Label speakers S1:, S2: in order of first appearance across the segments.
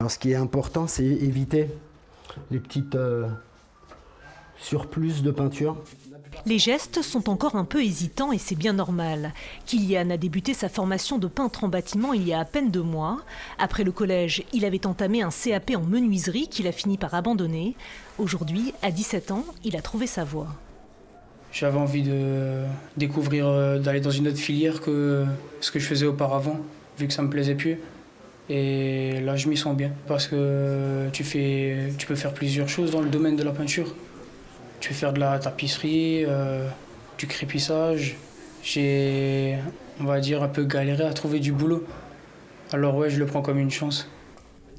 S1: Alors, ce qui est important, c'est éviter les petites surplus de peinture.
S2: Les gestes sont encore un peu hésitants et c'est bien normal. Kylian a débuté sa formation de peintre en bâtiment il y a à peine 2 mois. Après le collège, il avait entamé un CAP en menuiserie qu'il a fini par abandonner. Aujourd'hui, à 17 ans, il a trouvé sa voie.
S3: J'avais envie de découvrir, d'aller dans une autre filière que ce que je faisais auparavant, vu que ça me plaisait plus. Et là, je m'y sens bien parce que tu peux faire plusieurs choses dans le domaine de la peinture. Tu peux faire de la tapisserie, du crépissage. J'ai, on va dire, un peu galéré à trouver du boulot. Alors ouais, je le prends comme une chance.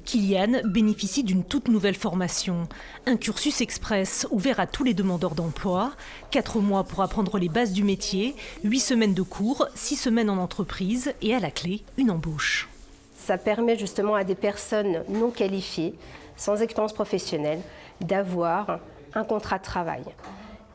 S2: Kylian bénéficie d'une toute nouvelle formation. Un cursus express ouvert à tous les demandeurs d'emploi. 4 mois pour apprendre les bases du métier, 8 semaines de cours, 6 semaines en entreprise et à la clé, une embauche.
S4: Ça permet justement à des personnes non qualifiées, sans expérience professionnelle, d'avoir un contrat de travail.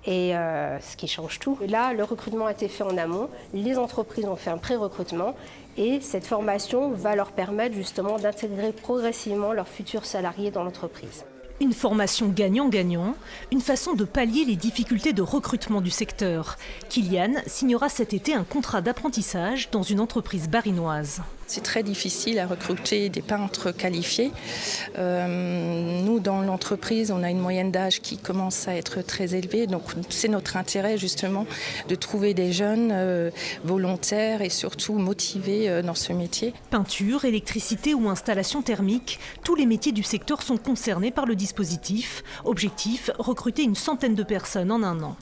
S4: Et ce qui change tout. Là, le recrutement a été fait en amont, les entreprises ont fait un pré-recrutement et cette formation va leur permettre justement d'intégrer progressivement leurs futurs salariés dans l'entreprise.
S2: Une formation gagnant-gagnant, une façon de pallier les difficultés de recrutement du secteur. Kylian signera cet été un contrat d'apprentissage dans une entreprise barinoise.
S5: C'est très difficile à recruter des peintres qualifiés. Nous, dans l'entreprise, on a une moyenne d'âge qui commence à être très élevée. Donc, c'est notre intérêt, justement, de trouver des jeunes volontaires et surtout motivés dans ce métier.
S2: Peinture, électricité ou installation thermique, tous les métiers du secteur sont concernés par le dispositif. Objectif, recruter une centaine de personnes en 1 an.